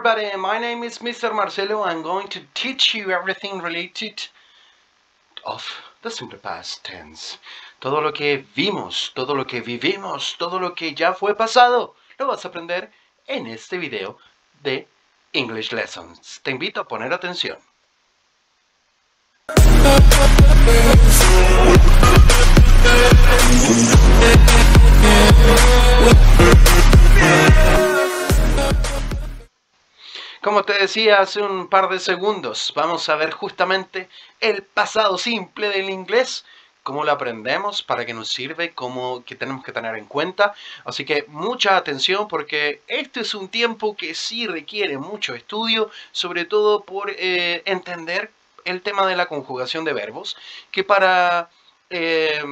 everybody, my name is Mr. Marcelo. I'm going to teach you everything related of the simple past tense. Todo lo que vimos, todo lo que vivimos, todo lo que ya fue pasado, lo vas a aprender en este video de English Lessons. Te invito a poner atención. Como te decía hace un par de segundos, vamos a ver justamente el pasado simple del inglés, cómo lo aprendemos, para qué nos sirve, cómo que tenemos que tener en cuenta. Así que mucha atención porque este es un tiempo que sí requiere mucho estudio, sobre todo por entender el tema de la conjugación de verbos, que para,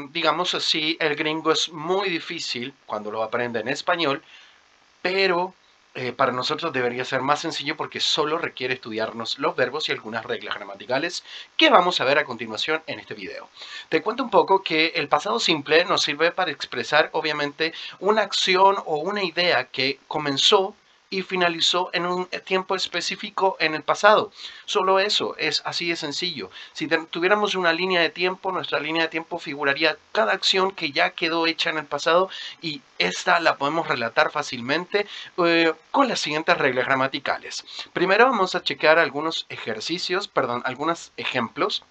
digamos así, el gringo es muy difícil cuando lo aprende en español, pero para nosotros debería ser más sencillo porque solo requiere estudiarnos los verbos y algunas reglas gramaticales que vamos a ver a continuación en este video. Te cuento un poco que el pasado simple nos sirve para expresar obviamente una acción o una idea que comenzó y finalizó en un tiempo específico en el pasado. Solo eso, es así de sencillo. Si tuviéramos una línea de tiempo, nuestra línea de tiempo figuraría cada acción que ya quedó hecha en el pasado y esta la podemos relatar fácilmente con las siguientes reglas gramaticales. Primero vamos a checar algunos algunos ejemplos.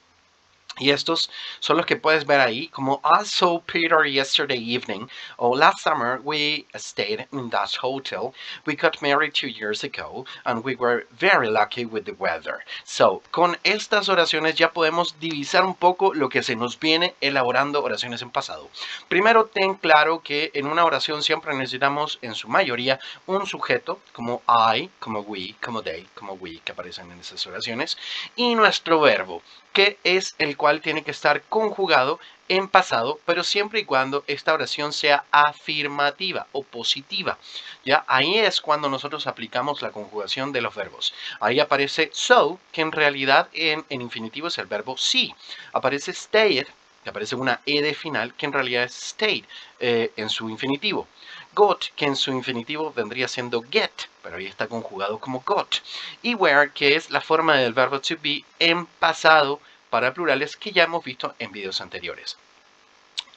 Y estos son los que puedes ver ahí, como I saw Peter yesterday evening, o last summer we stayed in that hotel, we got married 2 years ago, and we were very lucky with the weather. So, con estas oraciones ya podemos divisar un poco lo que se nos viene elaborando oraciones en pasado. Primero, ten claro que en una oración siempre necesitamos, en su mayoría, un sujeto, como I, como we, como they, como we, que aparecen en esas oraciones, y nuestro verbo, que es el cual tiene que estar conjugado en pasado, pero siempre y cuando esta oración sea afirmativa o positiva. ¿Ya? Ahí es cuando nosotros aplicamos la conjugación de los verbos. Ahí aparece so, que en realidad en infinitivo es el verbo see. Aparece stayed, que aparece una ed final, que en realidad es stayed en su infinitivo. Got, que en su infinitivo vendría siendo get, pero ahí está conjugado como got. Y where, que es la forma del verbo to be en pasado para plurales que ya hemos visto en videos anteriores.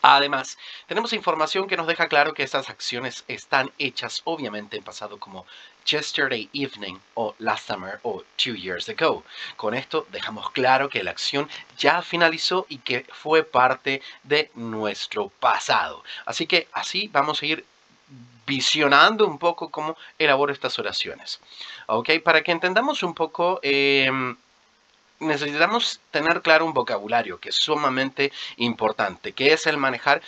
Además, tenemos información que nos deja claro que estas acciones están hechas obviamente en pasado como yesterday evening o last summer o 2 years ago. Con esto dejamos claro que la acción ya finalizó y que fue parte de nuestro pasado. Así que así vamos a ir visionando un poco cómo elaboro estas oraciones. ¿Ok? Para que entendamos un poco, necesitamos tener claro un vocabulario que es sumamente importante, que es el manejar,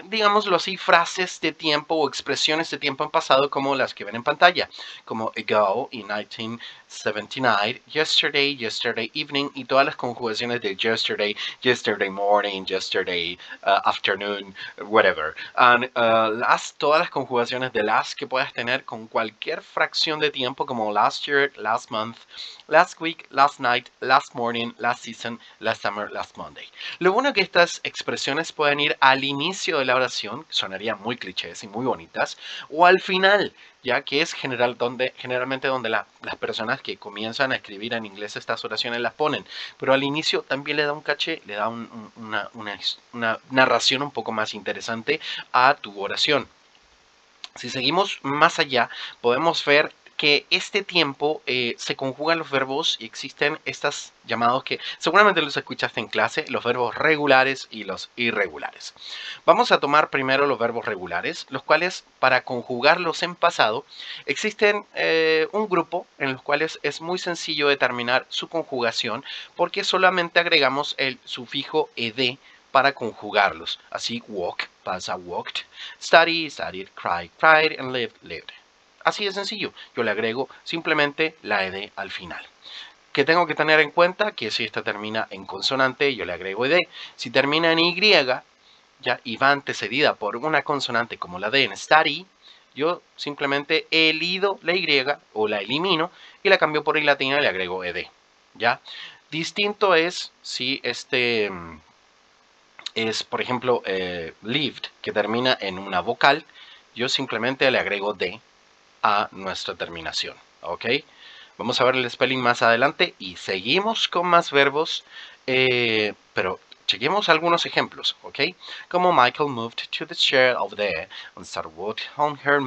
digámoslo así, frases de tiempo o expresiones de tiempo en pasado como las que ven en pantalla, como ago in 1979, yesterday, yesterday evening y todas las conjugaciones de yesterday, yesterday morning, yesterday afternoon, whatever. And todas las conjugaciones de last que puedas tener con cualquier fracción de tiempo como last year, last month, last week, last night, last morning, last season, last summer, last Monday. Lo bueno es que estas expresiones pueden ir al inicio de la oración, sonarían muy clichés y muy bonitas, o al final, ya que es generalmente donde las personas que comienzan a escribir en inglés estas oraciones las ponen, pero al inicio también le da un caché, le da una narración un poco más interesante a tu oración. Si seguimos más allá, podemos ver que este tiempo se conjugan los verbos y existen estas llamados que seguramente los escuchaste en clase, los verbos regulares y los irregulares. Vamos a tomar primero los verbos regulares, los cuales para conjugarlos en pasado existen un grupo en los cuales es muy sencillo determinar su conjugación porque solamente agregamos el sufijo ed para conjugarlos. Así, walk pasa walked, study, studied, cry, cried, and lived, lived. Así de sencillo, yo le agrego simplemente la ed al final. ¿Qué tengo que tener en cuenta? Que si esta termina en consonante, yo le agrego ed. Si termina en y, ya, y va antecedida por una consonante como la d en study, yo simplemente elido la y o la elimino y la cambio por y latina y le agrego ed. ¿Ya? Distinto es si este es, por ejemplo, lived, que termina en una vocal, yo simplemente le agrego d. a nuestra terminación, ¿ok? Vamos a ver el spelling más adelante y seguimos con más verbos, pero chequemos algunos ejemplos, ¿ok? Como Michael moved to the chair over there and started working on her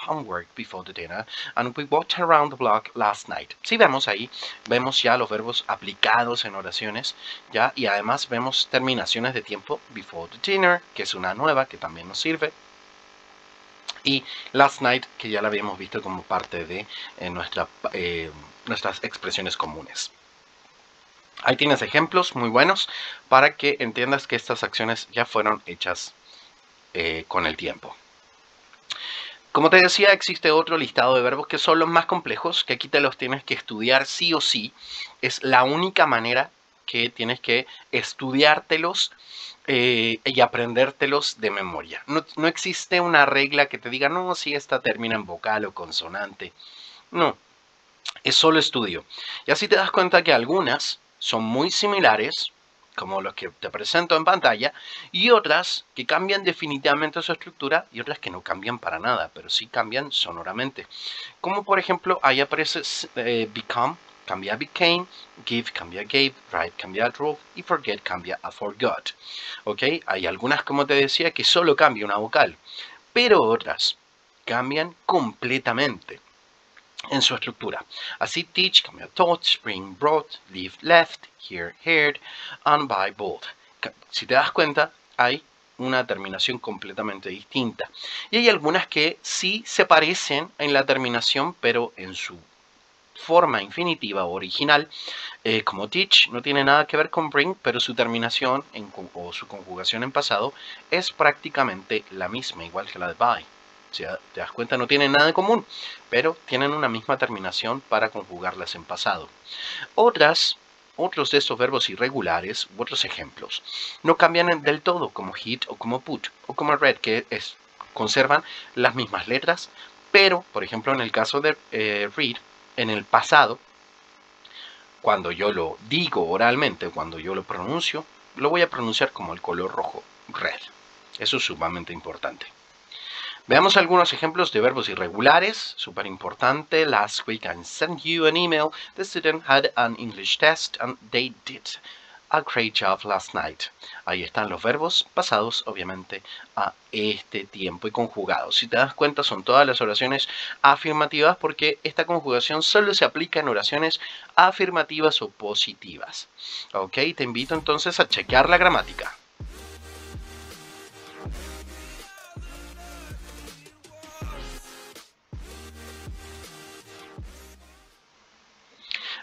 homework before the dinner, and we walked around the block last night. Si vemos ahí, vemos ya los verbos aplicados en oraciones, ya, y además vemos terminaciones de tiempo before the dinner, que es una nueva que también nos sirve. Y last night, que ya la habíamos visto como parte de nuestras expresiones comunes. Ahí tienes ejemplos muy buenos para que entiendas que estas acciones ya fueron hechas con el tiempo. Como te decía, existe otro listado de verbos que son los más complejos, que aquí te los tienes que estudiar sí o sí. Es la única manera que tienes que estudiártelos y aprendértelos de memoria. No existe una regla que te diga, no, si esta termina en vocal o consonante. No, es solo estudio. Y así te das cuenta que algunas son muy similares, como los que te presento en pantalla, y otras que cambian definitivamente su estructura y otras que no cambian para nada, pero sí cambian sonoramente. Como por ejemplo, ahí aparece become, cambia a became, give cambia a gave, drive cambia a drove y forget cambia a forgot. ¿Ok? Hay algunas, como te decía, que solo cambia una vocal, pero otras cambian completamente en su estructura. Así teach cambia a taught, spring brought, leave left, hear heard, and buy bought. Si te das cuenta, hay una terminación completamente distinta. Y hay algunas que sí se parecen en la terminación, pero en su forma infinitiva o original, como teach, no tiene nada que ver con bring, pero su terminación o su conjugación en pasado es prácticamente la misma, igual que la de buy. O sea, te das cuenta, no tienen nada en común, pero tienen una misma terminación para conjugarlas en pasado. Otros de estos verbos irregulares u otros ejemplos no cambian del todo, como hit o como put o como read, que conservan las mismas letras, pero, por ejemplo, en el caso de read, en el pasado, cuando yo lo digo oralmente, cuando yo lo pronuncio, lo voy a pronunciar como el color rojo, red. Eso es sumamente importante. Veamos algunos ejemplos de verbos irregulares, súper importante. Last week I sent you an email. The student had an English test and they did a great job last night. Ahí están los verbos pasados, obviamente, a este tiempo y conjugados. Si te das cuenta, son todas las oraciones afirmativas porque esta conjugación solo se aplica en oraciones afirmativas o positivas. Ok, te invito entonces a chequear la gramática.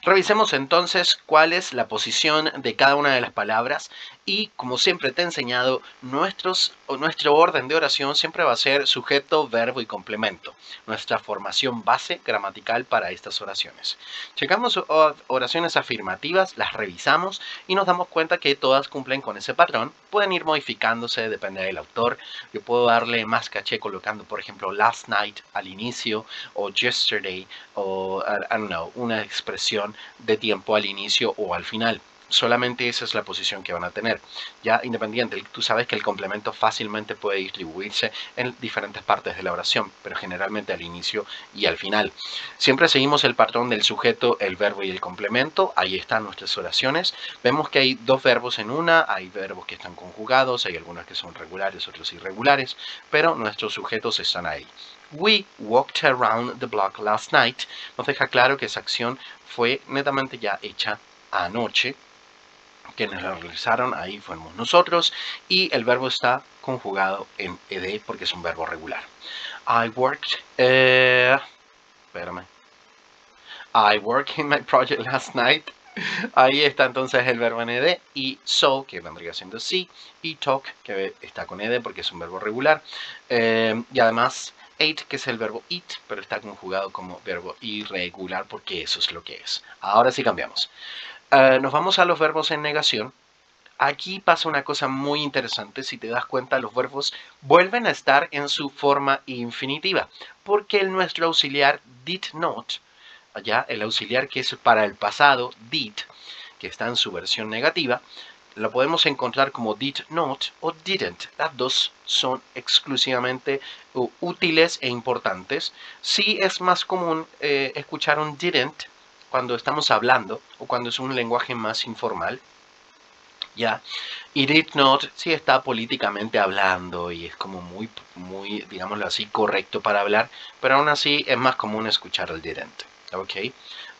Revisemos entonces cuál es la posición de cada una de las palabras y, como siempre te he enseñado, nuestro orden de oración siempre va a ser sujeto, verbo y complemento. Nuestra formación base gramatical para estas oraciones. Checamos oraciones afirmativas, las revisamos y nos damos cuenta que todas cumplen con ese patrón. Pueden ir modificándose, depende del autor. Yo puedo darle más caché colocando, por ejemplo, last night al inicio o yesterday o, I don't know, una expresión de tiempo al inicio o al final. Solamente esa es la posición que van a tener. Ya independiente, tú sabes que el complemento fácilmente puede distribuirse en diferentes partes de la oración, pero generalmente al inicio y al final. Siempre seguimos el patrón del sujeto, el verbo y el complemento. Ahí están nuestras oraciones. Vemos que hay dos verbos en una, hay verbos que están conjugados, hay algunos que son regulares, otros irregulares, pero nuestros sujetos están ahí. We walked around the block last night. Nos deja claro que esa acción fue netamente ya hecha anoche. Quienes la realizaron ahí fuimos nosotros y el verbo está conjugado en ed porque es un verbo regular. I worked in my project last night. Ahí está entonces el verbo en ed y so, que vendría siendo sí, y talk, que está con ed porque es un verbo regular, y además ate, que es el verbo eat, pero está conjugado como verbo irregular porque eso es lo que es. Ahora sí cambiamos. Nos vamos a los verbos en negación. Aquí pasa una cosa muy interesante. Si te das cuenta, los verbos vuelven a estar en su forma infinitiva, porque nuestro auxiliar did not, allá el auxiliar que es para el pasado, did, que está en su versión negativa, lo podemos encontrar como did not o didn't. Las dos son exclusivamente útiles e importantes. Sí es más común escuchar un didn't cuando estamos hablando o cuando es un lenguaje más informal. ¿Ya? Y did not sí está políticamente hablando y es como muy, digámoslo así, correcto para hablar, pero aún así es más común escuchar el didn't, ¿ok?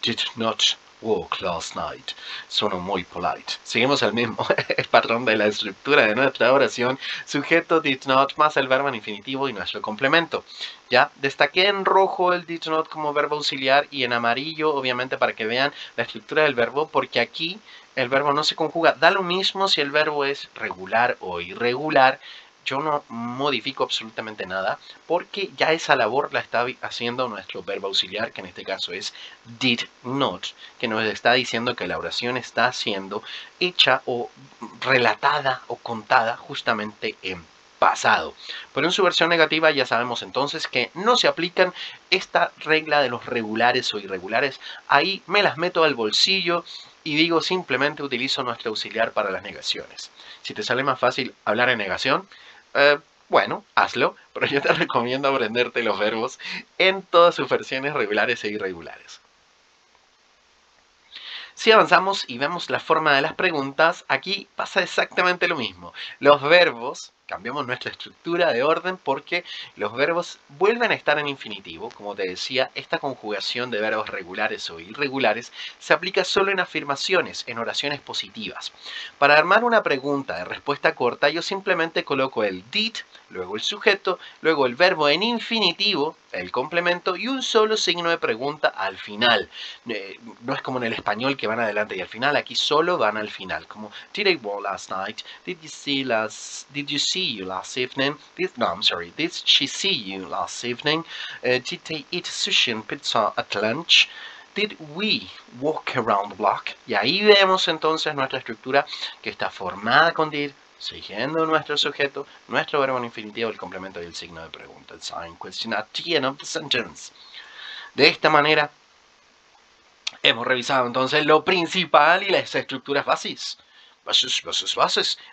Did not walk last night. Suena muy polite. Seguimos el mismo el patrón de la estructura de nuestra oración. Sujeto did not más el verbo en infinitivo y nuestro complemento. ¿Ya? Destaqué en rojo el did not como verbo auxiliar y en amarillo, obviamente, para que vean la estructura del verbo, porque aquí el verbo no se conjuga. Da lo mismo si el verbo es regular o irregular. Yo no modifico absolutamente nada porque ya esa labor la está haciendo nuestro verbo auxiliar, que en este caso es did not, que nos está diciendo que la oración está siendo hecha o relatada o contada justamente en pasado. Pero en su versión negativa ya sabemos entonces que no se aplican esta regla de los regulares o irregulares. Ahí me las meto al bolsillo y digo simplemente utilizo nuestro auxiliar para las negaciones. Si te sale más fácil hablar en negación, bueno, hazlo, pero yo te recomiendo aprenderte los verbos en todas sus versiones regulares e irregulares. Si avanzamos y vemos la forma de las preguntas, aquí pasa exactamente lo mismo. Los verbos, cambiamos nuestra estructura de orden porque los verbos vuelven a estar en infinitivo. Como te decía, esta conjugación de verbos regulares o irregulares se aplica solo en afirmaciones, en oraciones positivas. Para armar una pregunta de respuesta corta, yo simplemente coloco el did, luego el sujeto, luego el verbo en infinitivo, el complemento y un solo signo de pregunta al final. No es como en el español que van adelante y al final, aquí solo van al final, como did I walk last night? Did you see you last evening? Did she see you last evening? Did they eat sushi and pizza at lunch? Did we walk around the block? Y ahí vemos entonces nuestra estructura que está formada con did, siguiendo nuestro sujeto, nuestro verbo en infinitivo, el complemento y el signo de pregunta, el sign question at the end of the sentence. De esta manera, hemos revisado entonces lo principal y las estructuras bases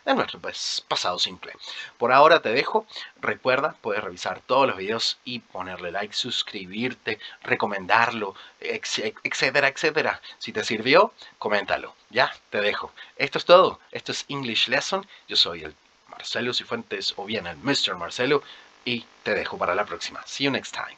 de nuestro pasado simple. Por ahora te dejo. Recuerda, puedes revisar todos los videos y ponerle like, suscribirte, recomendarlo, etcétera, etcétera. Si te sirvió, coméntalo. Ya, te dejo. Esto es todo. Esto es English Lesson. Yo soy el Marcelo Cifuentes o bien el Mr. Marcelo y te dejo para la próxima. See you next time.